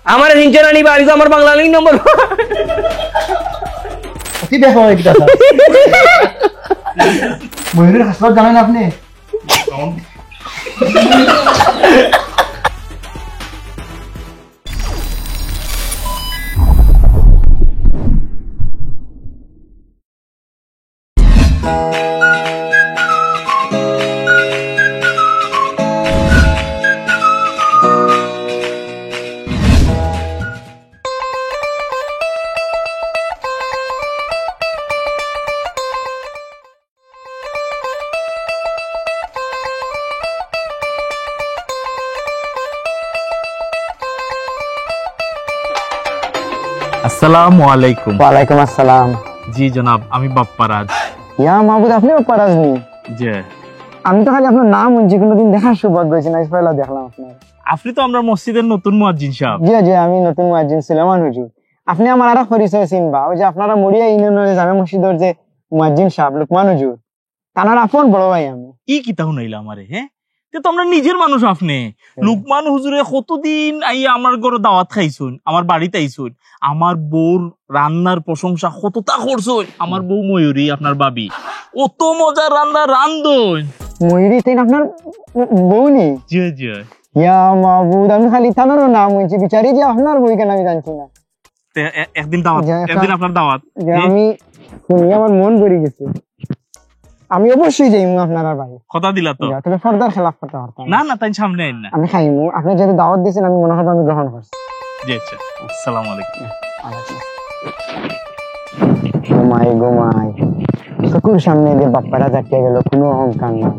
আমার নিচে নিবা আমি তো আমার বাংলা লিঙ্ক নম্বর কি দেখো এটা ময়ূরের হাসপাতাল জানেন আপনি আসসালামু আলাইকুম। ওয়ালাইকুম আসসালাম। জি জনাব, আমি বাপ্পারাজ। ইয়া মাহবুব, আপনি বাপ্পারাজ নি? জি। আমি তো খালি আপনার নাম যে কোনোদিন দেখার সৌভাগ্য হয়েছে না, পয়লা দেখলাম আপনার। আপনি তো আমরা মসজিদের নতুন মুয়াজ্জিন সাহেব। জি জি, আমি নতুন মুয়াজ্জিন সুলেমান হুজুর। আপনি আমার আরো পরিচয় চিনবা, ওই যে আপনারা মরিয়া ইউনিয়নের জামে মসজিদের যে মুয়াজ্জিন সাহেব লোকমান হুজুর, তানার আপন বড় ভাই আমি। ই কিতা শুনাইলা আমারে? হ্যাঁ, তো আমরা নিজের মানুষ। আপনি লুকমান হুজুরে কতদিন আইয়া আমার ঘরে দাওয়াত খাইছুন, আমার বাড়িতে আইছুন, আমার বউর রান্নার প্রশংসা কতটা করছুন। আমার বউ ময়ূরী, আপনার বাবি, অত মজার রান্না রান্ধন। ময়ূরী তাই আপনার বউ নি? জি জি। ইয়া মাহবুব, আমি খালি তানারও নাম হয়েছি, বিচারি যে আপনার বই কেন আমি জানছি না। একদিন দাওয়াত, একদিন আপনার দাওয়াত। আমি শুনি আমার মন ভরে গেছে। আমি অবশ্যই যাইমু আপনার বাড়ি। কথা দিলা তো? তবে ফর্দার খেলাফ করতে পারতাম না না, তাই সামনে আইন না। আমি খাইমু, আপনি যেহেতু দাওয়াত দিয়েছেন আমি মনে হয় আমি গ্রহণ করছি। জি আচ্ছা, আসসালামু আলাইকুম। ঘুমাই ঘুমাই চকুর সামনে দিয়ে বাপ্পারা জাকিয়ে গেল, কোনো অহংকার না।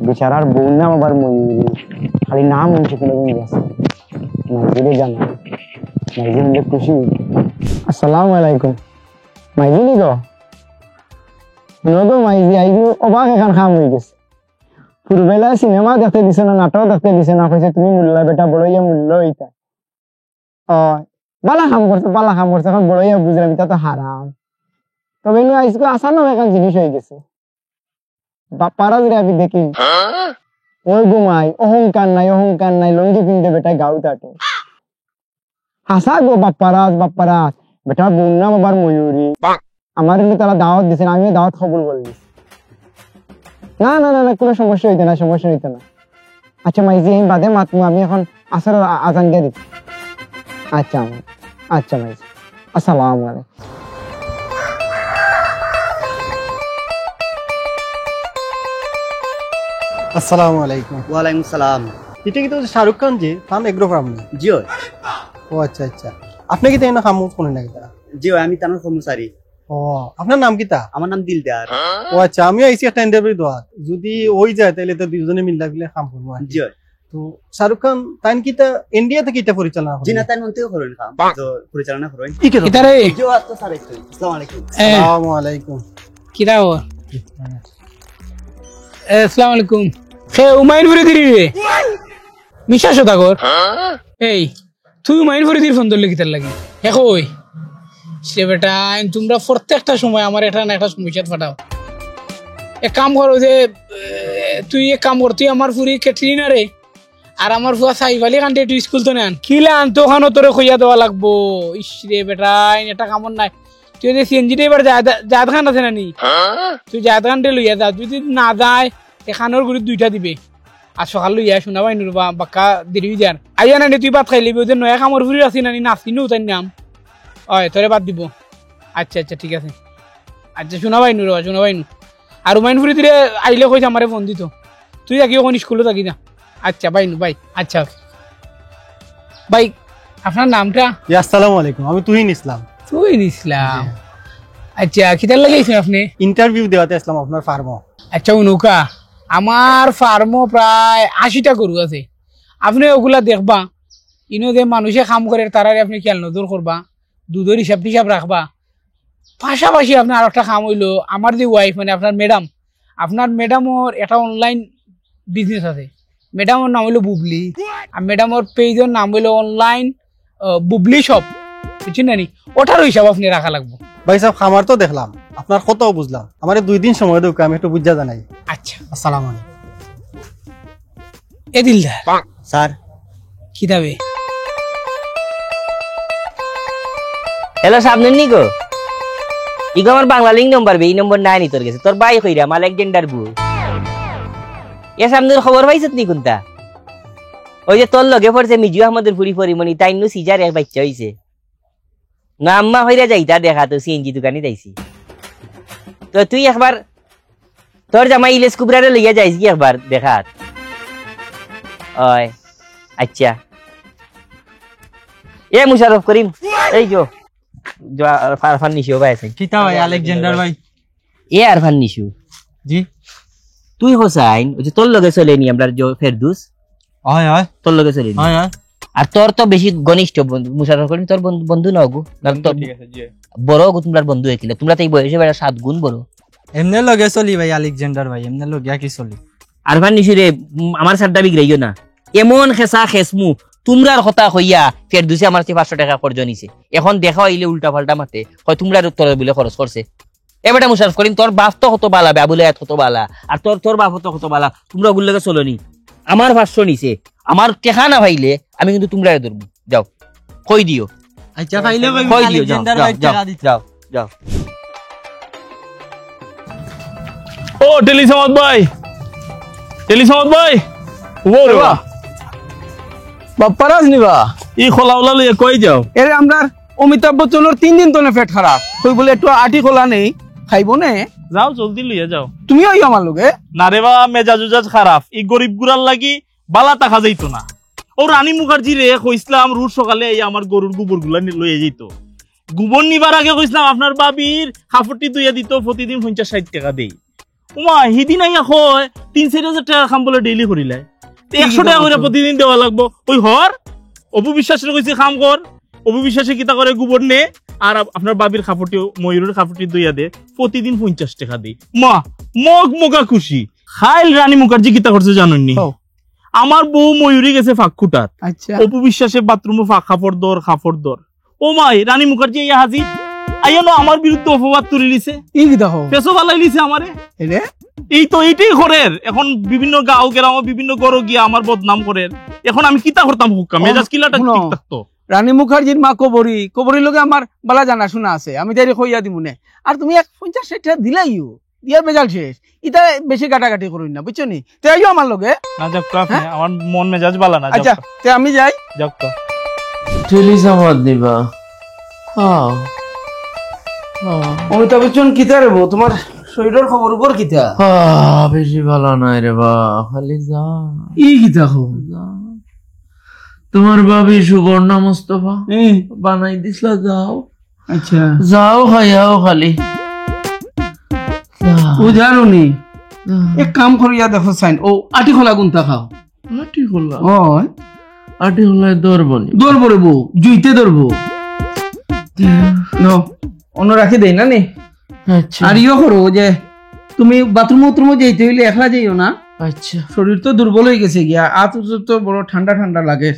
বিচারার বউ নাম আবার ময়ূরী, খালি নাম হয়েছে কোনোদিন গেছে। মাইজিরে জানা মাইজি হলে খুশি। আসসালামু আলাইকুম। মাইজি নি গো? নগো মাইজি, আইজি অবাক এখন খাম হয়ে গেছে। পুরবেলায় সিনেমা দেখতে দিছে না, নাটক দেখতে দিছে না, কইছে তুমি মূল্য বেটা বড়ইয়া মূল্য হইতা। ও বালা কাম করছে, বালা কাম করছে, এখন বড়ইয়া বুঝলাম এটা তো হারাম। তবে আজকে আসানো এখন জিনিস হয়ে গেছে। বাপ্পারা যদি আমি দেখি ওই ঘুমাই, অহংকার নাই, অহংকার নাই, লঙ্গি পিনতে বেটা গাউ তাটে। হাসা গো বাপ্পারাজ, বাপ্পারাজ বেটা বোন নাম আবার ময়ূরী। আমার তারা দাওয়াত দিচ্ছেন, আমিও দাওয়াত কবুল বললি। না না না, কোনো সমস্যা হইতে না, সমস্যা হইতে না। আচ্ছা মাইজি, আমি বাদে মাতমু, আমি এখন আসর আজান দিয়ে দিচ্ছি। আচ্ছা আচ্ছা মাইজি, আসসালামু আলাইকুম। আসসালামু আলাইকুম। ওয়ালাইকুম সালাম। এটা কি তো শাহরুখ খান জি ফার্ম এগ্রো ফার্ম? জিও। ও আচ্ছা আচ্ছা, আপনি কি তাই না খামু কোনে নাকি তারা? জিও, আমি তানোর কর্মচারী। ও, আপনার নাম কি তা? আমার নাম দিলদার। ও আচ্ছা, আমিও আইছি একটা ইন্টারভিউ দেওয়া, যদি ওই যায় তাহলে তো দুজনে মিল্লা গেলে কাম করবো। জিও। তো শাহরুখ খান তাই কি তা ইন্ডিয়া থেকে এটা পরিচালনা করে? জি না, তাই মন্ত্রীও করেন কাম, তো পরিচালনা করেন। ইতারে জিও তো স্যার, আসসালামু আলাইকুম। আসসালামু আলাইকুম। কিরা ও? আসসালামু আলাইকুম। হে উমাইন ফুরে দিরি রে মিশা সদাগর। এই তুই উমাইন ফুরে দির ফোন ধরলে কিতার লাগি? হে কই সে বেটা, তোমরা প্রত্যেকটা সময় আমার একটা না একটা সমস্যা ফাটাও। এক কাম করো যে তুই এক কাম কর, তুই আমার ফুরি ক্যাটরিনা রে আর আমার ফুয়া সাইফালি কান্টে তুই স্কুল তো নেন কিলা আনতো ওখানে তোরে খুঁজা দেওয়া লাগবো। ইস রে বেটা, এটা কামড় নাই। তুই যদি সিএনজিতে এবার জায়দ খান আছে না নি, তুই জায়দ খানটে লইয়া যা, যদি না যায় এখানোর গুড়ি 2টা দিবে। আর সকাল লইয়া শোনা পাই নুরবা বাক্কা দেরি যান আইয়া না তুই ভাত খাই লিবি, ওদের নয়া কামড় ফুরি আসি না নাচিনো তাই নাম হয় তোরে বাদ দিব। আচ্ছা আচ্ছা ঠিক আছে। আচ্ছা শোনা পাই নুরবা, শোনা পাই নু। আর উমাইন ফুরি দিলে আইলে কইছে আমারে ফোন দিত, তুই থাকি ওখানে স্কুলে থাকি না। আচ্ছা বাই নু বাই। আচ্ছা ভাই, আপনার নামটা? আসসালামু আলাইকুম, আমি তুহিন ইসলাম। তুহিন ইসলাম। আচ্ছা কিতার লাগাইছেন আপনি? ইন্টারভিউ দেওয়াতে আসলাম আপনার ফার্মও। আচ্ছা উনুকা, আমার ফার্মও প্রায় 80টা গরু আছে। আপনি ওগুলা দেখবা, ইনো যে মানুষে কাম করে তারারে আপনি খেয়াল নজর করবা, দুধের হিসাব টিসাব রাখবা। পাশাপাশি আপনার আর একটা কাম হইলো, আমার যে ওয়াইফ মানে আপনার ম্যাডাম, আপনার ম্যাডামর একটা অনলাইন বিজনেস আছে। ম্যাডামর নাম হইলো বুবলি, আর ম্যাডামর পেজের নাম হইলো অনলাইন বুবলি শপ, বুঝছেন না নি? ওটারও হিসাব আপনি রাখা লাগবো। ভাই সাহেব, খামার তো দেখলাম, আপনার কত বুঝলাম, আমার 2 দিন সময় দেব, আমি একটু বুঝা জানাই। আচ্ছা আসসালামু আলাইকুম। এ দিলদার স্যার কিতাবে হ্যালো সামনে নি গো ইগো আমার বাংলা লিঙ্ক নম্বর বে এই নম্বর নাই নি তোর কাছে তোর বাই কইরা আলেকজান্ডার বু এ সামনের খবর পাইছত নি কোনটা ওই যে তোর লগে পড়ছে মিজু আহমদের ফুরি পরিমণি তাই নু সিজার এক বাচ্চা হইছে না আম্মা হইরা যাইতা দেখা তো সিএনজি দোকানে যাইছি তো তুই একবার তোর জামাই ইলেস কুবরারে লইয়া যাইস কি একবার দেখাত ওই আচ্ছা এ মুশারফ করিম এই যো আরফান নিশু ভাই আছে কিতা ভাই আলেকজান্ডার ভাই এ আরফান নিশু জি তুই হোসাইন ওই যে তোর লগে চলে নি আমরা ফেরদুস হয় হয় তোর লগে চলে নি হয় হয় আর তোর তো বেশি ঘনিষ্ঠ বন্ধু মুশারফ করিম তোর বন্ধু না গো না তোর বড় গো তোমার বন্ধু হইছিল তোমরা তো এই বয়সে বেড়া 7 গুণ বড় এমনে লগে চলি ভাই আলেকজান্ডার ভাই এমনে লগে কি চলি আরফান নিশু রে আমার সারটা বিগড়াইও না এমন খেসা খেসমু তোমরার কথা হইয়া ফেরদুসে আমার 500 টাকা খরচ নিছে এখন দেখা হইলে উল্টা পাল্টা মাতে হয় তোমরা তোর বলে খরচ করছে এবারে মুশারফ করিম তোর বাপ তো কত বালা বাবুলে কত বালা আর তোর বাপ তো কত বালা তোমরা ওগুলো লাগে চলনি আমার 500 নিছে আমার টেকা না ভাইলে আমি কিন্তু তোমরা ধরবো যাও কই দিও আচ্ছা পাইলে কই দিও যাও আলেকজান্ডার ভাই টাকা দিতে যাও যাও ও টেলিসমাদ ভাই ও রে বাহ বাপ্পারাজ নিবা ই খোলাওলা লইয়া কই যাও এর আমরা অমিতাভ বচ্চনের 3 দিন তোনে পেট খারাপ কই বলে একটু আটি খোলা নেই খাইবো নে যাও জলদি লইয়া যাও তুমি ওই আমার লগে না রে বা মেজাজ উজাজ খারাপ এই গরিব গুড়ার লাগি বালা টাকা যাইতো না ও রানী মুখার্জি রে কইছিলাম রোজ সকালে এই আমার গরুর গোবর গুলা লইয়া যেত গোবর নিবার আগে কইছিলাম আপনার বাবির খাফটি দুইয়া দিত প্রতিদিন 50-60 টাকা দেই উমা হিদিন আইয়া কয় 3-4 টাকা খাম বলে ডেইলি করিলাই 100 টাকা করে প্রতিদিন দেওয়া লাগবো ওই হর অপু বিশ্বাসের কইছে খাম কর অপু বিশ্বাসে কিতা করে গোবর নে আর আপনার বাবির খাফটি ময়ূরের খাফটি দুইয়া দে প্রতিদিন 50 টাকা দেই মা মগা খুশি খাইল রানী মুখার্জি কিতা করছে জানেননি আমার বউ ময়ূরী গেছে ফাঁকুটাত আচ্ছা অপু বিশ্বাসে বাথরুমে খাফর দর ও মাই রানী মুখার্জি ইয়া হাজির আইয়া না আমার বিরুদ্ধে অপবাদ তুলি লিছে ই কি দেখো পেছো বালাই লিছে আমারে এরে এইটাই করের এখন বিভিন্ন গাঁও গ্রাম বিভিন্ন গরো গিয়া আমার বদনাম করের এখন আমি কিতা করতাম হুক্কা মেজাজ কিলাটা ঠিক থাকতো রানী মুখার্জির মা কবরী লগে আমার বালা জানা শোনা আছে আমি তাইরে কইয়া দিমুনে আর তুমি 50-60 টাকা দিলাইও দিয়ার বেজাল শেষ ইটা বেশি কাটাকাটি করুন না বুঝছো নি তাইও আমার লগে না যাক আপনি আমার মন মেজাজ বালা না আচ্ছা তে আমি যাই যাক তো টেলিসমাদ নিবা হ্যাঁ অমিতাভ বচ্চন কিতা রে বউ তোমার শরীরের খবর উপর কিতা বেশি ভালো নাই রে বা খালি যা ই কিতা খো তোমার ভাবি সুবর্ণা মুস্তফা বানাই দিছলা যাও আচ্ছা যাও খাইয়াও খালি ও জানো নি এক কাম করিয়া দেখো সাইন ও আটি খোলা গুনতা খাও আটি খোলা ও আটি খোলায় দরবনি দৌড়বো রে বউ জুইতে দৌড়বো নো অন্য রাখি দেই না নে আচ্ছা আর ইয়ে করো যে তুমি বাথরুম যাইতে হইলে একলা যাইও না আচ্ছা শরীর তো দুর্বল হয়ে গেছে গিয়া তো বড় ঠান্ডা লাগে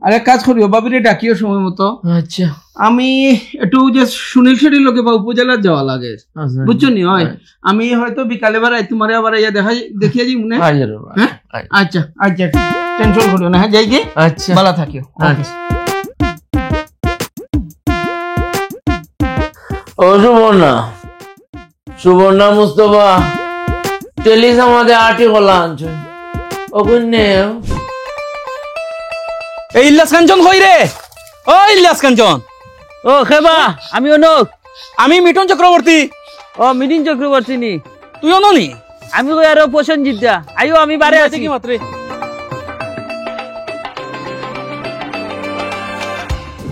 আর এক কাজ করিও বাবিরে ডাকিও সময় মতো আচ্ছা আমি একটু যে সুনীল শেঠির লোকে বা উপজেলা যাওয়া লাগে বুঝছো নি হয় আমি হয়তো বিকালে বেড়াই তোমার আবার ইয়া দেখিয়া যাই মনে হ্যাঁ আচ্ছা আচ্ছা টেনশন করিও না হ্যাঁ যাই গে আচ্ছা ভালো থাকিও আচ্ছা ও সুবর্ণা মুস্তফা টেলিসমাদে আটি খোলা আনছো ওখানে এই ইল্লাস কাঞ্চন কই রে ও ইল্লাস কাঞ্চন ও খেবা আমি অনক আমি মিঠুন চক্রবর্তী ও মিটিং চক্রবর্তী নি তুই অননি আমি কই আরো প্রসেনজিৎ দা আইও আমি বারে আছি কি মাত্রে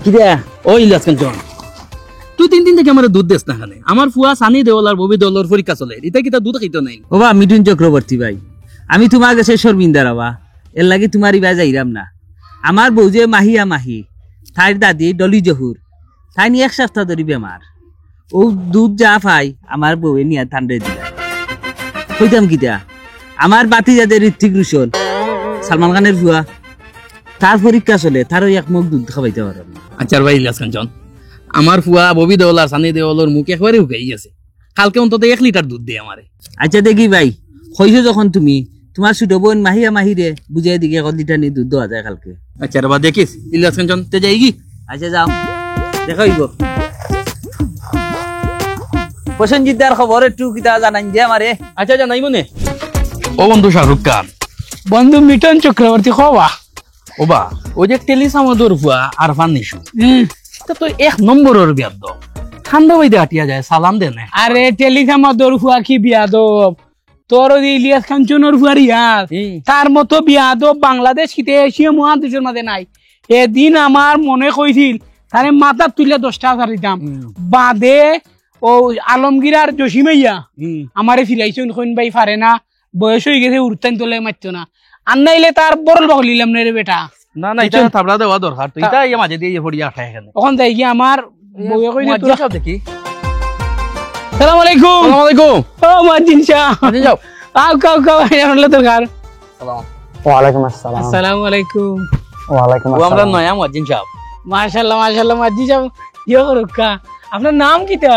কি দা ও ইল্লাস কাঞ্চন তুই 3 দিন থেকে আমার দুধ দেস না খানে আমার ফুয়া সানি দেওয়াল আর ববি দেওয়ালের পরীক্ষা চলে এটা কি তা দুধ খাইতো নাই ও বা মিঠুন চক্রবর্তী ভাই আমি তোমার কাছে শর্মিন্দা রাবা এর লাগি তোমারই বাই যাইরাম না আমার বউ যে মাহি তাইর দাদি ডলি জহুর তাই নিয়ে 1 সপ্তাহ ধরে বেমার ও দুধ যা পাই আমার বউয়ে নিয়ে ঠান্ডা দিলা কইতাম কিটা আমার বাতি যাদের ঋত্বিক রোশন সালমান খানের ফুয়া তার পরীক্ষা চলে তারও এক মুখ দুধ খাওয়াইতে পারো আচ্ছা ভাই ইলিয়াস কাঞ্চন আমার ফুয়া ববি দেওয়াল আর সানি দেওয়ালের মুখ একেবারে উগাই গেছে কালকে অন্তত 1 লিটার দুধ দে আমারে আচ্ছা দেখি ভাই কইছো যখন তুমি তোমার ছোট বোন মাহিরে বুঝাই দিকে 1 লিটার নি দুধ দেওয়া যায় কালকে আচ্ছা রে বা দেখিস ইলিয়াস কাঞ্চন তে যাই কি আচ্ছা যাও দেখাইব প্রসেনজিৎদার খবর একটু কিতা জানাই যে আমারে। আচ্ছা জানাই মনে ও বন্ধু শাহরুখ খান বন্ধু মিটন চক্রবর্তী খোয়া ওবা ওই যে টেলিসামদর ফুয়া আরফান নিশু তো এক নম্বরের বিয়াদ ঠান্ডা বাইদে আটিয়া যায় সালাম দেনে আরে টেলিগ্রামা দরফুয়া কি বিয়াদব তোর ওই ইলিয়াস কাঞ্চনের ফুয়ার ইয়াস তার মতো বিয়াদব বাংলাদেশ কিতে এশিয়া মহাদেশের মাঝে নাই। এদিন আমার মনে কইছিল তারে মাথা তুলে 10 টাকা দিতাম বাদে ও আলমগীর আর জসিমাইয়া আমারে ফিরাইছেন কইন ভাই পারে না বয়স হয়ে গেছে উঠতেন তোলে মারতো না আর নাইলে তার বরল বকলিলাম রে বেটা। না না এটা থাবড়া দেওয়া দরকার তো এটা মাঝে দিয়ে পড়িয়া আঠা এখানে তখন যাই কি আমার বউয়ে কই মুয়াজ্জিন সাহেব দেখি সালাম আলাইকুম। আসসালামু আলাইকুম ও মুয়াজ্জিন সাহেব মুয়াজ্জিন সাহেব আও কাও কাও হলো দরকার। ওয়ালাইকুম আসসালাম। আসসালামু আলাইকুম। ওয়ালাইকুম ও আমরা আসসালাম। নয়া মুয়াজ্জিন সাহেব। মাশাআল্লাহ মাশাআল্লাহ মুয়াজ্জিন সাহেব ইয়ে করুকা আপনার নাম কিটা?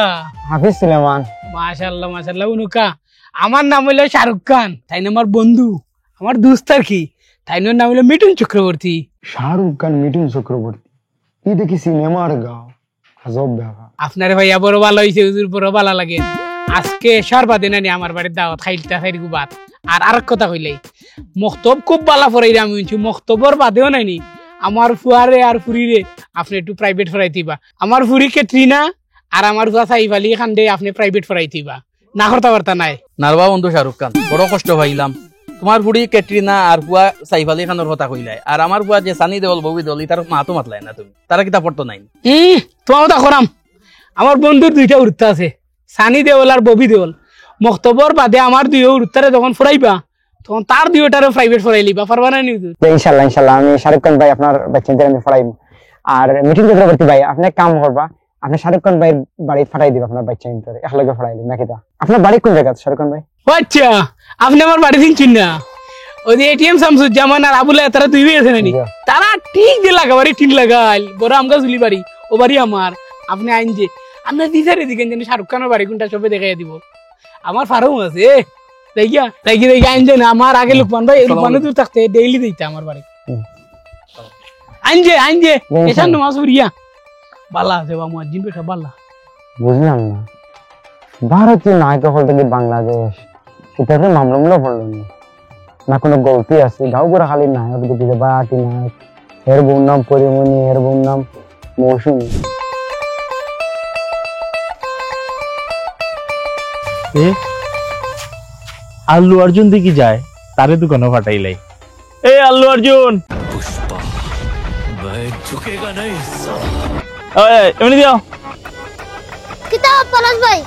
হাফিজ সুলেমান। মাশাআল্লাহ মাশাআল্লাহ উনুকা আমার নাম হলো শাহরুখ খান তাই না আমার বন্ধু আমার দোস্ত আর কি তাই নাম হলো মিঠুন চক্রবর্তী। শাহরুখ খান মিঠুন চক্রবর্তী এই দেখি সিনেমার গাও আজব ব্যাপার। আপনার ভাইয়া বড় ভালো হয়েছে হুজুর বড় ভালো লাগে। আজকে সর্বাদে নানি আমার বাড়ির দাওয়াত খাইলতা খাইরগু বাদ। আর আরেক কথা কইলাই মক্তব খুব ভালো ফরাই আমি শুনছি মক্তবর বাদেও নাইনি আমার ফুয়ারে আর ফুরিরে আপনি একটু প্রাইভেট ফরাই দিবা। আমার ফুরি কেটরিনা আর আমার ফুয়া সাইফ আলী খান্ডে আপনি প্রাইভেট ফরাই দিবা না করতে পারতা নাই। নারবা বন্ধু শাহরুখ খান বড় কষ্ট পাইলাম তোমার বুড়ি ক্যাটরিনা আর ফুয়া সাইফ আলী খানের কথা কইলাই আর আমার ফুয়া যে সানি দেওয়াল ববি দেওয়াল তার মাতো মাতলাই না তুমি তারা কিতা পড়তো নাই। তোমার কথা করাম আমার বন্ধুর দুইটা উড়তা আছে সানি দেওয়াল আর ববি দেওয়াল মক্তবর বাদে আমার দুই উড়তারে যখন ফরাইবা তখন তার দুইটারে প্রাইভেট ফরাই লিবা পারবা না নি? ইনশাআল্লাহ ইনশাআল্লাহ আমি শাহরুখ খান ভাই আপনার বাচ্চাদের আমি পড়াইব। আর মিঠুন চক্রবর্তী ভাই আপনি এক কাম করবা আপনি শাহরুখ খান ভাইয়ের বাড়ি ফাটাই দিবা আপনার বাচ্চা ইন্তরে একলগে ফড়াইলেন নাকি তা আপনার বাড়ি কোন জায়গা শাহরুখ খান ভাই? আচ্ছা আপনি আমার বাড়ি চিনছেন না ওই যে এটিএম শামসুজ্জামান আর আবুল তারা দুই ভাই আছে নানি তারা ঠিক যে লাগাবাড়ি ঠিক লাগাইল বড় আমগা ঝুলি বাড়ি ও বাড়ি আমার আপনি আইন যে আপনার দিদারে দিকেন জানি শাহরুখ খানের বাড়ি কোনটা সবে দেখাই দিব আমার ফার্ম আছে দেখিয়া দেখি দেখি আইন যে না আমার আগে লোকমান ভাই লোকমান দূর থাকতে ডেইলি দিতে আমার বাড়ি আইন যে এসান নামাজ পড়িয়া বালা আছে বা মুয়াজ্জিন বেটা বালা বুঝলাম না ভারতীয় নায়িকা হল থেকে বাংলাদেশ এটাকে মামলা পড়লো না কোনো গলতি আছে গাঁও করে খালি নায়ক দেখি বাটি নায়ক এর বোন নাম পরিমণি এর বোন নাম মৌসুমী। আল্লু অর্জুন দিকে যায় তারে দোকানে ফাটাইলাই এই আল্লু অর্জুন এমনি যাও কিতাব পলাশ ভাই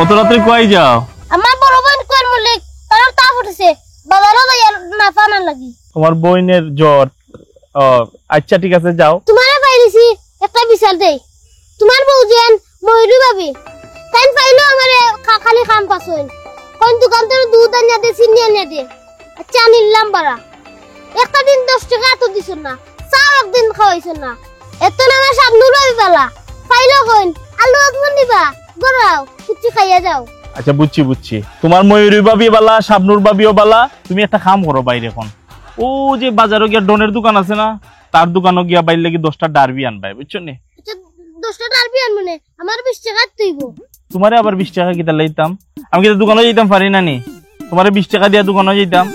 অত রাত্রে কই যাও? আমার বড় বোন কোয়েল মল্লিক তার তাপ উঠেছে বাজারও যাই না ফানার লাগি তোমার বোনের জ্বর আচ্ছা ঠিক আছে যাও। তোমারে পাইছি একটা বিশাল দেই তোমার বউ যেন ময়ূরী ভাবি তাই পাইলো আমারে খালি খাম পাছই কোন দোকান থেকে দুধ আনিয়া দে চিনি আনিয়া দে আচ্ছা নিলাম বাড়া একটা দিন 10 টাকা তো দিছ না চাও একদিন খাওয়াইছ না এত না আমার সামনুর ভাবি বালা পাইলো কোন আলু আদমন দিবা গরাও কিছু খাইয়া যাও। আচ্ছা বুঝছি তোমার ময়ূরী বাবি বালা শাবনুর বাবিও বালা তুমি একটা কাম করো বাইরে এখন ও যে বাজারে গিয়া ডনের দোকান আছে না তার দোকানে গিয়া বাইরে লাগি 10টা ডারবি আনবাই বুঝছো নি? আচ্ছা 10টা ডারবি আনমনে আমার 20 টাকা তুইব তোমারে আবার 20 টাকা কিতা লইতাম আমি কি দোকানে যাইতাম পারি না নি তোমারে 20 টাকা দিয়া দোকানে যাইতাম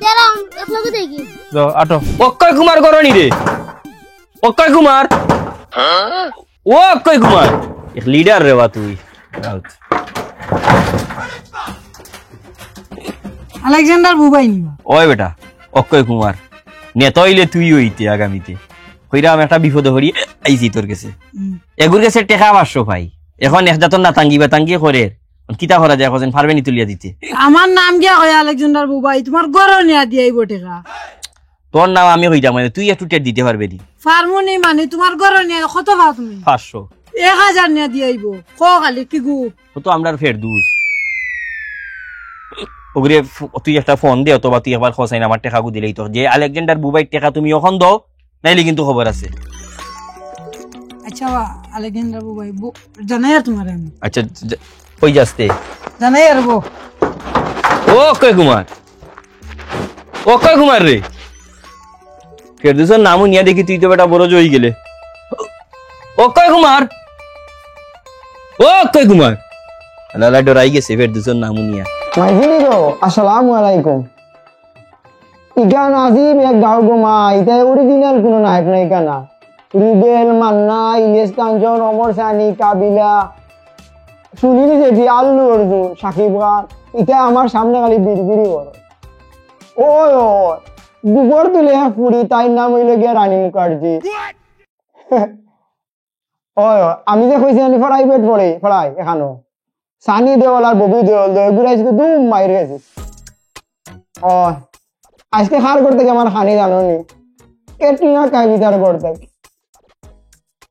তেরা একলগে দেখি যাও আটো। অক্ষয় কুমার করনি রে অক্ষয় কুমার ও অক্ষয় কুমার এক লিডার রে বা তুই আলেকজান্ডার বুবাই নিবা ওই বেটা অক্ষয় কুমার নেতা হইলে তুই হইতে আগামীতে কইরা আমি একটা বিপদে হরি আইছি তোর কাছে এগুর কাছে টেকা 500 ভাই এখন এক জাতর না তাঙ্গি বাতাঙ্গি করে কিতা করা যায় এখন পারবে নি তুলিয়া দিতে আমার নাম গিয়া হয় আলেকজান্ডার বুবাই তোমার গরো নিয়া দিয়াইব টেকা তোর নাম আমি হইতা মানে তুই একটু টেট দিতে পারবে নি ফার্মনি মানে তোমার গরো নিয়া কত ভাও তুমি 500 1000 নিয়া দিয়াইব ক খালি কি গু ও তো আমরার ফের দুস ওগরে তুই একটা ফোন দে অথবা তুই একবার খসাইন আমার টাকা দিলেই তো যে আলেকজান্ডার বুবাই টাকা তুমি এখন দাও নাইলে কিন্তু খবর আছে। আচ্ছা আলেকজান্ডার বুবাই জানাই আর তোমার আমি আচ্ছা কই যাস্তে জানাই আর বো ও অক্ষয় কুমার রে কেরদুসর নামও নিয়া দেখি তুই তো বেটা বড় জয় গেলে অক্ষয় কুমার ও কই ঘুমায় লালা ডরাই গেছে ফের দুজন নামুনিয়া মাইজিনি গো আসসালামু আলাইকুম ইগান আজিব এক গাও গো মা এটা অরিজিনাল কোনো নায়ক নাই কানা রুবেল মান্না ইলিয়াস কাঞ্চন অমর সানি কাবিলা সুনীল শেঠি আল্লু অর্জুন সাকিব খান এটা আমার সামনে খালি বিড়বিড়ি বড় ওই ওই গোবর তুলে পুরি তাই নাম হইল গিয়া রানী মুখার্জি ওই আমি যে কইছি আমি প্রাইভেট পড়াই এখানো সানি দেওয়াল আর ববি দেওয়াল ঘুরাইছি দুম মাইর গেছি ও আজকে হার করতে আমার হানি জানো নি কেটিনা কাবিতার করতে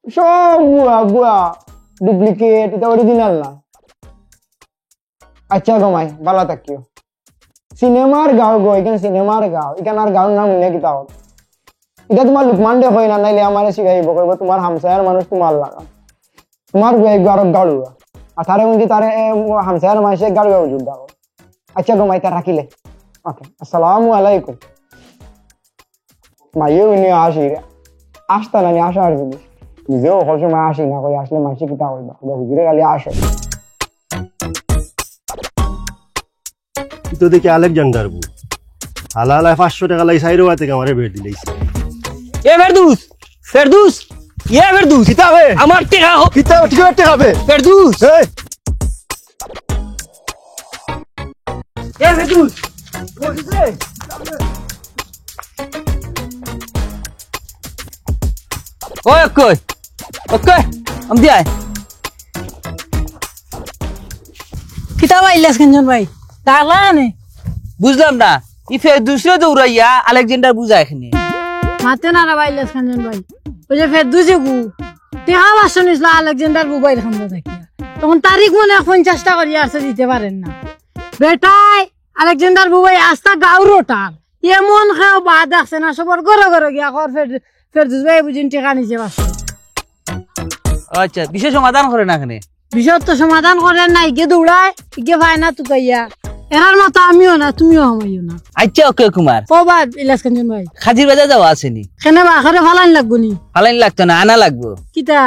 সব বুয়া ডুপ্লিকেট এটা অরিজিনাল না আচ্ছা গমাই ভালো থাকিও সিনেমার গাও গো এখানে সিনেমার গাও এখানে আর গাওর নাম উল্লেখ কিতা হোক এটা তোমার লুকমান দে হয় না নাইলে আমার শিখাইব কইব তোমার হামসায়ার মানুষ তোমার লাগা তোমার গারক গাড়ুয়া আর তারে উনি তারে হামসায়ার মানুষে গাড়ুয়া উজুদ দাও আচ্ছা গমাই তা রাখিলে ওকে আসসালামু আলাইকুম মাইও উনি আসি আসতা না আসা আর জিনিস নিজেও সকল সময় আসি না কই আসলে মাসি কিতা হইবা হুজুরে খালি আসে তো দেখি আলেকজান্ডার বু হালালায় 500 টাকা লাই সাইরো থেকে আমারে বের দিলেইছে এ ফেরদৌস ফেরদৌস ইয়া ফেরদৌস কিতাবে আমার টেকা হোক কিতাবে ঠিক আছে হবে ফেরদৌস এই এ ফেরদৌস ওই কই ওকে আম দিয়াই কিতাব ইলিয়াস কাঞ্চন ভাই তাহলে নে বুঝলাম না ই ফেরদৌসরে দৌড়াইয়া আলেকজান্ডার বুঝায় এখানে মাতে না রে ভাই ইলিয়াস কাঞ্চন ভাই ওই যে ফেরদৌসে গু টেহা বাসন ইসলা আলেকজান্ডার বুবাইর খান্দা থাকি তখন তারিখ মনে 50টা করি আসতে দিতে পারেন না বেটাই আলেকজান্ডার বুবাই আস্তা গাউরোটার এমন খেয়েও বাদ আসছে না সবার ঘরে ঘরে গিয়া কর ফেরদৌস ভাই বুঝিন টেকা নিচে বাসছে আচ্ছা বিশেষ সমাধান করে না এখানে বিষয় তো সমাধান করেন না ইগে দৌড়ায় ইগে ভাই না তুকাইয়া এরার মতো আমিও না তুমিও আমাইও না আচ্ছা ওকে কুমার ও বাদ ইলিয়াস কাঞ্চন ভাই খাজির বাজার যাওয়া আসেনি কেনে বা আখরে ফালাইন লাগবো নি ফালাইন লাগতো না আনা লাগবো কিতা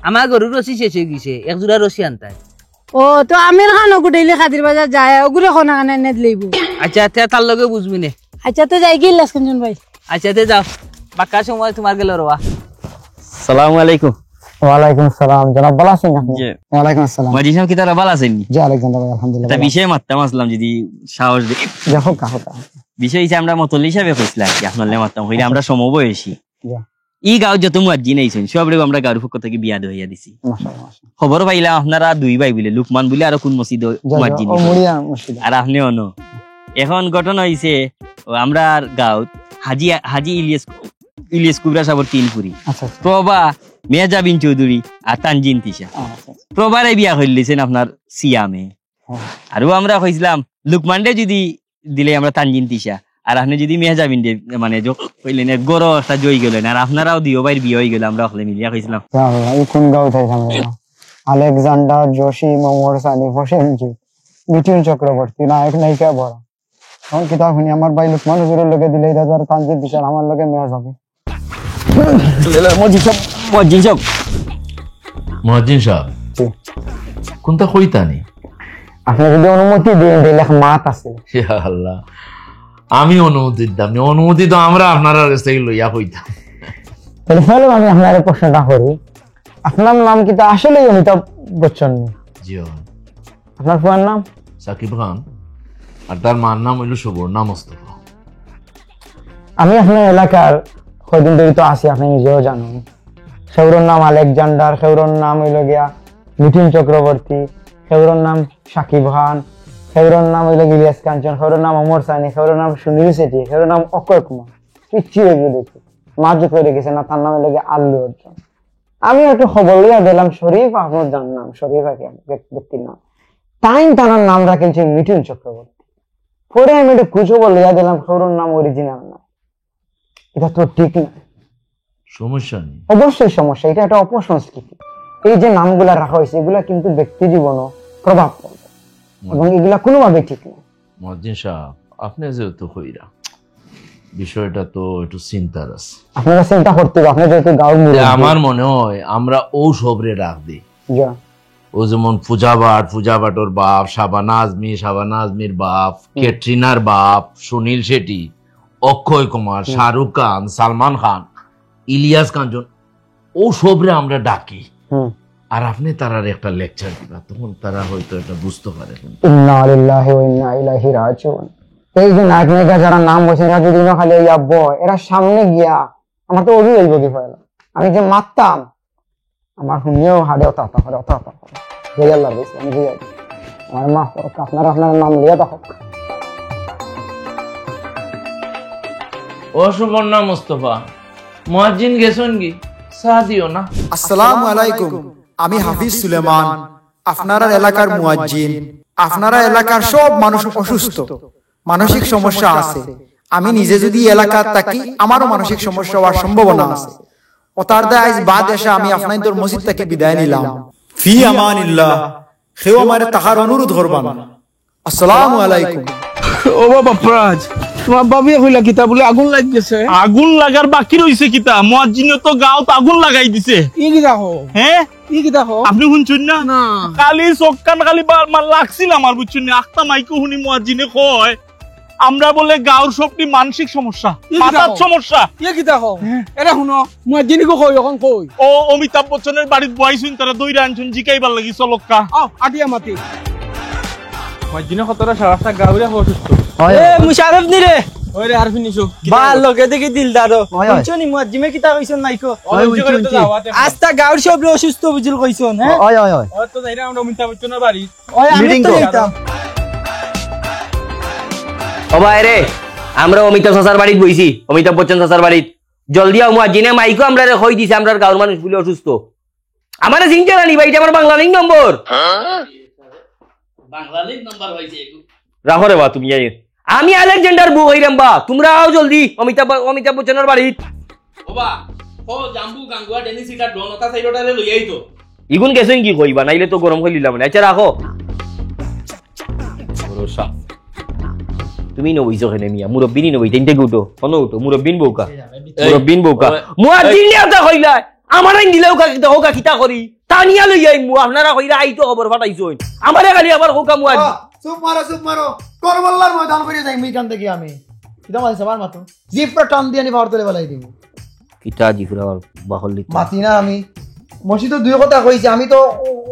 আমার গরুর রসি শেষ হয়ে গেছে এক জোড়া রসি আনতাই ও তো আমির খান ওগুটাইলে খাদির বাজার যায় ওগুলো খনা খানা এনে দিলেইব আচ্ছা তার লগে বুঝবি নে আচ্ছা তো যাই গিয়ে ইলিয়াস কাঞ্চন ভাই আচ্ছা যাও বাক্কা সময় তোমার গেল রওয়া সালামু আলাইকুম ওয়ালাইকুম আসসালাম জনাব ভালো আছেন আপনি জি ওয়ালাইকুম আসসালাম মাজি সাহেব কি তারা ভালো আছেন জি আলেকজান্ডার ভাই আলহামদুলিল্লাহ এটা বিষয় মারতাম আসলাম যদি সাহস দিই দেখো কাহো বিষয় হিসেবে আমরা মতল হিসাবে কইছিলাম কি আপনার মারতাম হইলে আমরা সমবয়সী জি ই গাঁও যত মুয়াজ্জিন আইছেন সবরে আমরা গাঁর পক্ষ থেকে বিয়া দইয়া দিছি মাশাআল্লাহ খবর পাইলাম আপনারা দুই ভাই বলে লুকমান বলে আর কোন মসজিদ মুয়াজ্জিন ও মুড়িয়া মসজিদ আর আপনি অনো এখন ঘটনা হইছে আমরা গাঁও হাজি ইলিয়াস কুবরা সাহেবের 3 পুরি আচ্ছা প্রভা মেজাবিন চৌধুরী আর তানজিন তিশা প্রভারে বিয়া হইলেছেন আপনার সিয়ামে আর আমরা কইছিলাম লুকমানডে যদি দিলে আমরা তানজিন তিশা আর আপনি যদি মেজাবিন মানে কইলেন গরো একটা জয় গেলেন আর আপনারাও দিও ভাইয়ের বিয়ে হয়ে গেল আমরা ওখানে মিলিয়া কইছিলাম এই কোন গাঁও থেকে আমরা আলেকজান্ডার জোশী মোহাম্মদ সানি হোসেনজি মিঠুন চক্রবর্তী নায়ক নায়িকা বড় এখন কিতাব শুনি আমার ভাই লুকমান হুজুরের লগে দিলে রাজার তানজিদ দিশার আমার লগে মেয়াজ হবে মজিন সব মহাজিন সাহেব জি কোনটা কইতানি আপনি যদি অনুমতি দেন দিলে মাত আছে ইয়া আল্লাহ আমি অনুমতি দিতাম অনুমতি তো আমরা আপনারা কাছ থেকে লইয়া কইতাম তাহলে ফেলো আমি আপনার প্রশ্নটা করি আপনার নাম কি তা আসলেই অমিতাভ বচ্চন জি আপনার ফুয়ার নাম সাকিব খান আর তার মার নাম হইল সুবর্ণা মোস্তফা আমি আপনার এলাকার কয়দিন ধরে তো আসি আপনি নিজেও জানেন সেউরর নাম আলেকজান্ডার সেউরর নাম হইল গিয়া মিঠুন চক্রবর্তী সেউরর নাম সাকিব খান সেউরর নাম হইল ইলিয়াস কাঞ্চন সেউরর নাম অমর সানি সেউরর নাম সুনীল শেঠি সেউরর নাম অক্ষয় কুমার পিচ্ছি এগুলো দেখি মাঝে করে গেছে না তার নাম হইল গিয়া আল্লু অর্জুন আমি একটু খবর লইয়া দিলাম শরীফ আহমদ জান নাম শরীফ ব্যক্তির নাম তাই তার নাম রাখেছে মিঠুন চক্রবর্তী পরে আমি একটু খোঁজখবর লইয়া দিলাম সেউরর নাম অরিজিনাল না এটা তো ঠিক না সমস্যা নেই অবশ্যই সমস্যা এটা একটা অপসংস্কৃতি এই যে নামগুলা রাখা হয়েছে এগুলা কিন্তু ব্যক্তি জীবনও প্রভাব পড়বে এবং এগুলা কোনোভাবে ঠিক না মহাজিন সাহেব আপনি যেহেতু কইরা বিষয়টা তো একটু চিন্তার আছে আপনারা চিন্তা করতে হবে আপনি যেহেতু গাঁও মুরব্বি আমার মনে হয় আমরা ও সবরে রাখ দিই ও যেমন পূজা ভাটর বাপ, শাবানা আজমির বাপ, ক্যাটরিনার বাপ, সুনীল শেঠি, অক্ষয় কুমার, শাহরুখ খান, সালমান খান, ইলিয়াস কাঞ্চন, ও সবরে আমরা ডাকি। আর আপনি তারার একটা লেকচার দিবা, তখন তারা হয়তো এটা বুঝতে পারে। ইন্না লিল্লাহি ওয়া ইন্না ইলাইহি রাজিউন। এই যে নায়ক নায়িকা যারা নাম বলছে এরা যদি না খালি আব্ব এরা সামনে গিয়া আমার তো অজু হইব কি ফেলা, আমি যে মারতাম আমার শুনিয়েও হাড়ে অত করে বুঝে আল্লাহ বলছি আমি বুঝে আমার মা আপনার নাম লিয়া দেখো। ও সুবর্ণা মুস্তফা, মুয়াজ্জিন গেছেন কি? চা দিও না। আসসালামু আলাইকুম, আমি হাফিজ সুলেমান, আপনারা এলাকার মুয়াজ্জিন। আপনারা এলাকার সব মানুষ অসুস্থ, মানসিক সমস্যা আছে। আমি নিজে যদি এলাকার থাকি আমারও মানসিক সমস্যা হওয়ার সম্ভাবনা আছে। ওতার দা আজ বাদ এসে আমি আপনাদের মসজিদ থেকে বিদায় নিলাম। ফি আমানিল্লাহ, কেউ আমার তাহার অনুরোধ করবা না। আসসালামু আলাইকুম। ও বাবা প্রাজ, তোমার বাবি কইলা কিতা বলে আগুন লাগ গেছে? আগুন লাগার বাকি রইছে কিতা? মুয়াজ্জিনে তো গাঁত আগুন লাগাই দিছে। ই কি দেখো? হ্যাঁ ই কি দেখো? আপনি শুনছেন না? কালি চক্কান খালি লাগছিল আমার, বুঝছেন না? আখতা মাইকো শুনি মুয়াজ্জিনে কয় আমরা বলে গাঁর সবটি মানসিক সমস্যা, মাথার সমস্যা। ইয়ে কি দেখো? এরা শুনো, মুয়াজ্জিনি কো কই এখন কই? ও অমিতাভ বচ্চনের বাড়িতে বইছুন, তারা দইরা আনছুন জিকাইবার লাগি চলক্কা। আও আটিয়া মাটি। মুয়াজ্জিনে কতটা সারাটা গাউরে অসুস্থ। এ মুশারফ নি রে ওরে আর ফিনিশো ভাল লগে দেখি দিলদার শুনছনি মুয়াজ্জিমে কিতা কইছন নাইকো আস্তা গাউর সব অসুস্থ বুঝিল কইছন। হ্যাঁ ওই ও তো যাইরা আমরা অমিতাভ বচ্চনের বাড়ি ওই আমি তো যাইতাম। ও ভাই রে, আমরা অমিতাভ চাচার বাড়িত বইছি, অমিতাভ বচ্চন চাচার বাড়িত। জলদি আও, মুয়াজ্জিনে মাইকো আমরা কই দিছে আমরার গাঁর মানুষ গুলো অসুস্থ। আমারে চিনতে না নি ভাই, এটা আমার বাংলা লিঙ্ক নম্বর। বাংলা লিঙ্ক নাম্বার হইছে রাখো রে বা তুমি। আমি আলেকজান্ডার বউ হইরাম বা, তোমরা আও জলদি অমিতাভ বচ্চনের বাড়িত। ওবা ও জাম্বু গাঙ্গুয়া ডেনি সিটা ডনতা সাইডটারে লই আইতো। ইগুন গেছেন কি কইবা, নাইলে তো গরম হই লিলাম না। আচ্ছা রাখো। ভরসা তুমি নবইছো কেনে মিয়া? মুরব্বিনি নবই তিনটে গুটো কোন উঠো মুরব্বিন বউকা, মুরব্বিন বউকা মুয়াজ্জিন নিয়াতা কইলা আমার আইন দিলেও হোকা কিতা করি তানিয়া লই আইন মু। আপনারা কইরা আইতো খবর ফাটাইছই আমারে খালি আবার হোকা মুয়াজ্জিন। চুপ মারো করবল্লার ময়দান করে যাই মিকান থেকে আমি কিদা মাই সবার মাতো জিফটা টান দিয়ে নি ভার তোলে বলাই দিব কিতা জিফরা বাহল লিখ মাতি না। আমি মসজিদ দুই কথা কইছি, আমি তো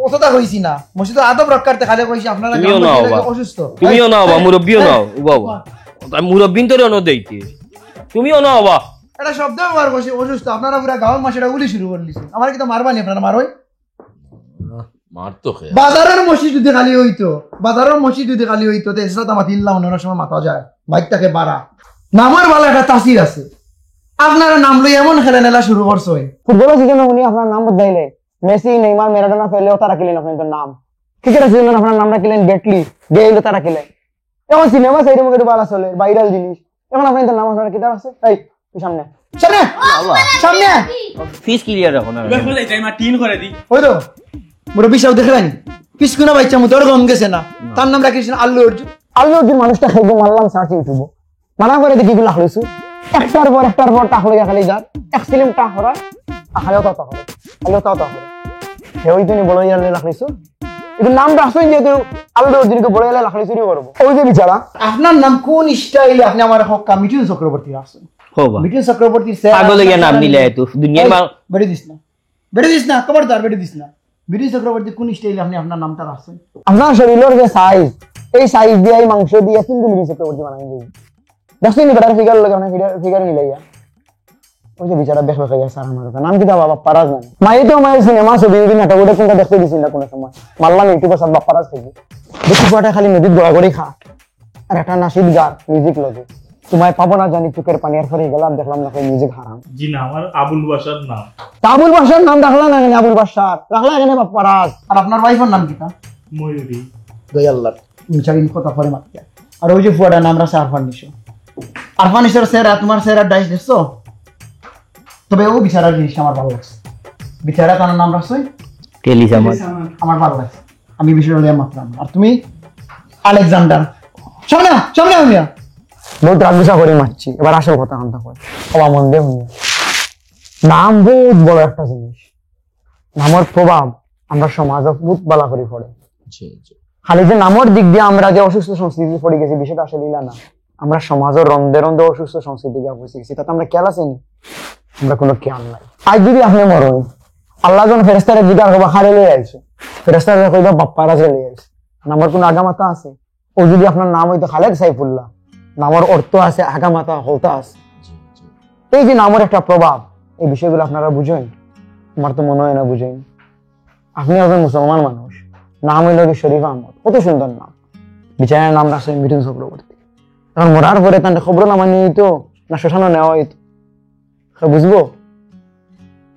অতটা কইছি না। মসজিদ আদব রক্ষার্থে খালি কইছি আপনারা অসুস্থ। তুমিও নাও বা মুরব্বিও নাও বাবা, মুরব্বিন তোরে অন দেইতে তুমিও নাও বা। এটা শব্দ ব্যবহার করছি অসুস্থ। আপনারা পুরা গাঁওর মাসেটা উলি শুরু করে দিছেন। আমার কি তো মারবানি? আপনারা মারোই মারতো বাজারের মসজিদ যদি খালি হইতো, বাজারের মসজিদ যদি খালি হইতো তো এসরা তামা দিল্লা অন্য সময় মাথা যায় বাইকটাকে বাড়া নামার বেলা একটা তাসির আছে। আপনারা নাম লই এমন খেলে নেলা শুরু করছো। ফুটবলের সিজনে উনি আপনার নাম বদলাইলে, মেসি নেইমার ম্যারাডোনা ফেলেও তারা কিলেন আপনার নাম। ক্রিকেটের সিজনে আপনার নাম রাখিলেন বেটলি, গেইলও তারা কিলেন। এখন সিনেমা সাইডে মুখে ভালো চলে, ভাইরাল জিনিস। এখন আপনার নাম আপনার কিতাব আছে। এই তুই সামনে সামনে সামনে ফিস ক্লিয়ার রাখো না। এবার বলে যাই মা টিন করে দি। ওই তো মুরব্বি সাহেব দেখলেন পিসকুনা বাচ্চা মতো গম গেছে না, তার নাম রাখিছেন আল্লু অর্জুন। আল্লু অর্জুন মানুষটা খাইবো মারলাম সার্চ ইউটিউব মানা করে দেখি গুলো হইছো একটার পর টাকলে খালি যার এক্সিলেন্ট টা হরা আখালেও তত হবে আলো তত হবে হেই তুমি বড় ইয়ালে লাখলিছো এটা নাম রাখছই যেহেতু আল্লু অর্জুনকে বড় ইয়ালে লাখলি শুরু করব। ওই যে বিচারা আপনার নাম কোন স্টাইলে আপনি আমার হক্কা মিঠুন চক্রবর্তী রাখছেন? হোবা মিঠুন চক্রবর্তী স্যার পাগল গিয়া নাম নিলে তো দুনিয়ার বেড়ে দিস না খবরদার বেড়ে দিস না। মিঠুন চক্রবর্তী কোন স্টাইলে আপনি আপনার নামটা রাখছেন? আপনার শরীরের যে সাইজ, এই সাইজ দিয়ে এই মাংস দিয়ে কিন্তু মিঠুন চক্রবর্তী বানাই দিই। দেখছেন নি বেটার ফিগার লাগে না, ফিগার মিলাইয়া ওই যে বিচারা বেশ বেশ স্যার আমার নাম কি দাও বাপ্পারাজ না মাই তো মাই সিনেমা ছবি নাটক ওটা কোনটা দেখতে দিছিস না কোন সময় মারলাম ইউটিউবে সব বাপ্পারাজ থেকে দেখি পাটা খালি নদীর দোয়া করে খা আর একটা নাশিদ গান মিউজিক লগে তোমায় পাবো না জানি চোখের পানি আর পরে গেলাম দেখলাম না মিউজিক হারাম। জি না, আমার আবুল বাশার নাম। আবুল বাশার নাম রাখলা না কেন? আবুল বাশার রাখলা কেন বাপ্পারাজ? আর আপনার ওয়াইফের নাম কি? তা ময়ূরী। দয়াল্লাহ মিছারিন কথা পরে মাতিয়া। আর ওই যে ফুয়াটার নাম রাখছে আরফান নিশো। আরফান নিশোর সেরা তোমার সেরা ডাইস দেখছো? তবে ও বিচারার জিনিসটা আমার ভালো লাগছে। বিচারা তার নাম রাখছো আমার ভালো লাগছে। আমি বিষয়টা মাত্র। আর তুমি আলেকজান্ডার সামনে সামনে মিয়া বহুত রাগবিসা করে মারছি। এবার আসল কথা কান্তা কয় বাবা মন দিয়ে নাম বহুত বড় একটা জিনিস, নামের প্রভাব আমরা সমাজও বহুত বালা করে পড়ে। খালি যে নামর দিক দিয়ে আমরা যে অসুস্থ সংস্কৃতি পড়ে গেছি বিষয়টা আসলে না, আমরা সমাজের রন্ধে রন্ধে অসুস্থ সংস্কৃতি পৌঁছে গেছি, তাতে আমরা খেয়াল আছেনি, আমরা কোনো খেয়াল নাই। আজ যদি আপনি মরই আল্লাহ যখন ফেরেস্তারে জিজ্ঞাসা করবো হারে লয়ে আইছে, ফেরেস্তারা কইবা বাপ্পারা যে লয়ে আইছে, নামের কোনো আগামাতা আছে? ও যদি আপনার নাম হইতো খালেদ সাইফুল্লাহ, নামের অর্থ আছে, আগামাতা হলতা আছে। এই যে নামের একটা প্রভাব, এই বিষয়গুলো আপনারা বুঝেন? আমার তো মনে হয় না বুঝেন। আপনি একজন মুসলমান মানুষ, নাম হইল কি শরীফ আহমদ, কত সুন্দর নাম। বিচারের নাম রাখছেন মিঠুন চক্রবর্তী। এখন মরার পরে তার খবর নামা নিয়ে হইতো না শ্মশানে নেওয়া হইতো, বুঝবো?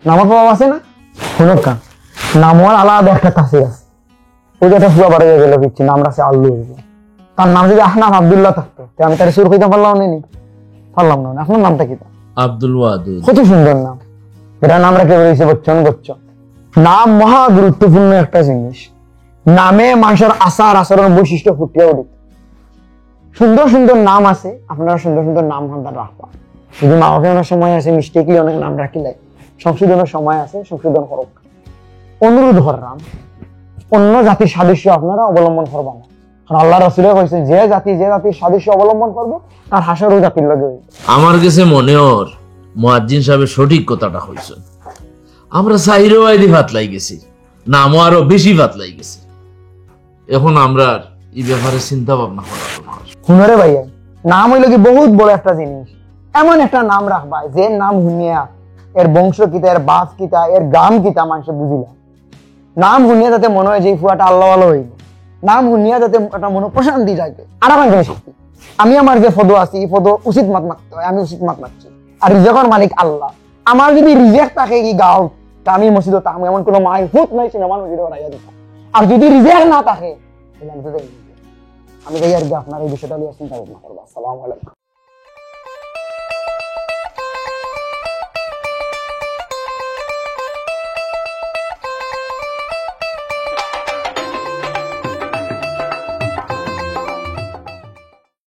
নামের প্রভাব আছে না? শুনুক কান, নামের আলাদা একটা তাসির আছে। ওই যে একটা ফুয়া বাড়ি গেল পিচ্ছি, নাম রাখছে আল্লু। তার নাম যদি আহনাফ আব্দুল্লাহ থাকতো, আমি তার সুর কইতে পারলাম না, পারলাম না। আপনার নামটা কি? আব্দুল ওয়াদুদ। কত সুন্দর নাম। এটা নাম রাখে বলেছে বচ্চন বচ্চন। নাম মহা গুরুত্বপূর্ণ একটা জিনিস। নামে মানুষের আচার আচরণ বৈশিষ্ট্য ফুটিয়ে উঠে। সুন্দর সুন্দর নাম আছে, আপনারা সুন্দর সুন্দর নাম সন্তান রাখবা। যদি মা বাপে অনেক সময় আছে মিস্টেকলি অনেক নাম রাখিলে, সংশোধনের সময় আছে, সংশোধন করুক। অনুরোধ করলাম, অন্য জাতির সাদৃশ্য আপনারা অবলম্বন করবা না। কারণ আল্লাহ রাসূল কইছে যে জাতির সাদৃশ্য অবলম্বন করবো তার হাসর ওই জাতির লগে। আমার কাছে মনে হর মুয়াজ্জিন সাহেবের সঠিক কথাটা হইছে। আমরা সাইরেও আইদি ফাতলাই গেছি, নামও আরো বেশি ফাতলাই গেছি। এখন আমরা এই ব্যাপারে চিন্তা ভাবনা করা দরকার। হুনরে ভাইয়া, নাম হইল কি বহুত বড় একটা জিনিস। এমন একটা নাম রাখবা যে নাম শুনিয়া এর বংশ কিতা, এর বাপ কিতা, এর গ্রাম কিতা মানুষে বুঝিলা। নাম শুনিয়া যাতে মনে হয় যে ফুয়াটা আল্লাহ ভালো হইব, নাম শুনিয়া যাতে একটা মনে প্রশান্তি থাকে। আর আমার জিনিস আমি আমার যে পদ আছি এই পদ উচিত মাত মারতে হয়, আমি উচিত মাত মারছি। আর রিজেকের মালিক আল্লাহ। আমার যদি রিজেক থাকে কি গাঁও, তা আমি মসজিদে থাকবো, এমন কোনো মাই ফুট নাই সিনেমা মসজিদে বানাইয়া দিতাম। আর যদি রিজেক না থাকে আমি তো যাই, আমি যাই আর কি। আপনার এই বিষয়টা নিয়ে চিন্তা ভাবনা করবো। আসসালামু আলাইকুম।